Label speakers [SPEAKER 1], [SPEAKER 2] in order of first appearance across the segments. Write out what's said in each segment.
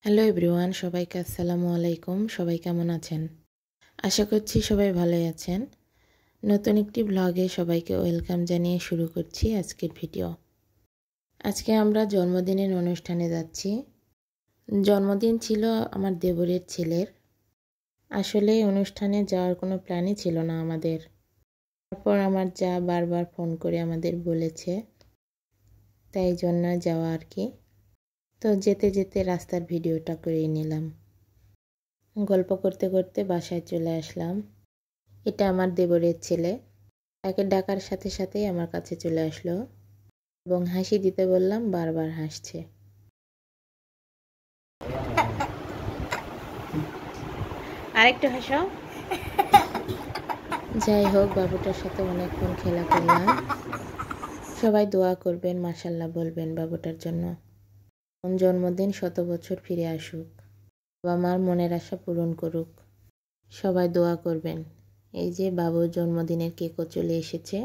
[SPEAKER 1] Hello everyone, সবাইকে আসসালামু আলাইকুম। সবাই কেমন আছেন? আশা করছি সবাই ভালোই আছেন। নতুন একটি ব্লগে সবাইকে ওয়েলকাম জানিয়ে শুরু করছি আজকের ভিডিও। আজকে আমরা জন্মদিনের অনুষ্ঠানে যাচ্ছি। জন্মদিন ছিল আমার দেবরের ছেলের। আসলে অনুষ্ঠানে যাওয়ার কোনো প্ল্যানই ছিল না আমাদের। তারপর আমার যা বারবার ফোন করে আমাদের বলেছে, তাই জন্য যাওয়া আর কি। তো যেতে যেতে রাস্তার ভিডিওটা করে নিলাম। গল্প করতে করতে বাসায় চলে আসলাম। এটা আমার দেবরের ছেলে। তাকে ডাকার সাথে সাথেই আমার কাছে চলে আসলো এবং হাসি দিতে বললাম, বারবার হাসছে। আরেকটু হাসো। যাই হোক, বাবুটার সাথে অনেকক্ষণ খেলা করলাম। সবাই দোয়া করবেন, মাশাআল্লাহ বলবেন বাবুটার জন্য। জন্মদিন শত বছর ফিরে আসুক, বাবা মার মনের আশা পূরণ করুক। সবাই দোয়া করবেন। এই যে বাবুর জন্মদিনের কেকও চলে এসেছে।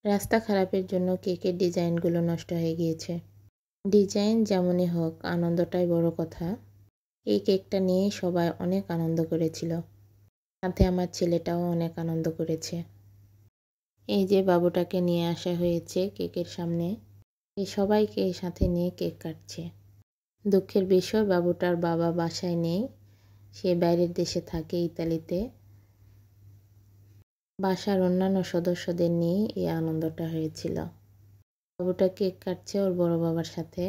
[SPEAKER 1] রাস্তা খারাপের জন্য কেকের ডিজাইনগুলো নষ্ট হয়ে গিয়েছে। ডিজাইন যেমনই হোক, আনন্দটাই বড় কথা। এই কেকটা নিয়ে সবাই অনেক আনন্দ করেছিল, সাথে আমার ছেলেটাও অনেক আনন্দ করেছে। এই যে বাবুটাকে নিয়ে আসা হয়েছে কেকের সামনে, এই সবাইকে সাথে নিয়ে কেক কাটছে। দুঃখের বিষয়, বাবুটার বাবা বাসায় নেই, সে বাইরের দেশে থাকে, ইতালিতে। বাসার অন্যান্য সদস্যদের নিয়ে এই আনন্দটা হয়েছিল। বাবুটা কেক কাটছে ওর বড় বাবার সাথে।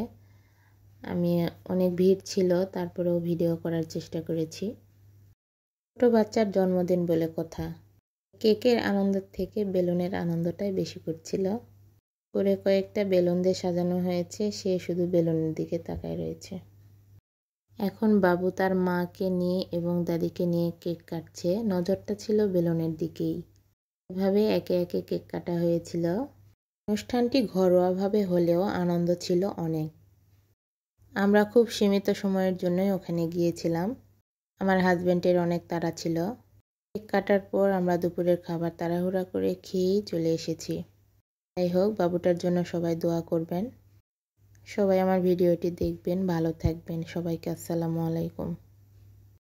[SPEAKER 1] আমি অনেক ভিড় ছিল, তারপরেও ভিডিও করার চেষ্টা করেছি। ছোট বাচ্চার জন্মদিন বলে কথা, কেকের আনন্দের থেকে বেলুনের আনন্দটাই বেশি করছিল। করে কয়েকটা বেলুন দিয়ে সাজানো হয়েছে, সে শুধু বেলুনের দিকে তাকায় রয়েছে। এখন বাবু তার মাকে নিয়ে এবং দাদিকে নিয়ে কেক কাটছে, নজরটা ছিল বেলুনের দিকেই। এভাবে একে একে কেক কাটা হয়েছিল। অনুষ্ঠানটি ঘরোয়াভাবে হলেও আনন্দ ছিল অনেক। আমরা খুব সীমিত সময়ের জন্যই ওখানে গিয়েছিলাম। আমার হাজব্যান্ডের অনেক তাড়া ছিল। কেক কাটার পর আমরা দুপুরের খাবার তাড়াহুড়া করে খেয়েই চলে এসেছি। যাই হোক, বাবুটার জন্য সবাই দোয়া করবেন। সবাই আমার ভিডিওটি দেখবেন, ভালো থাকবেন। সবাইকে আসসালামু আলাইকুম।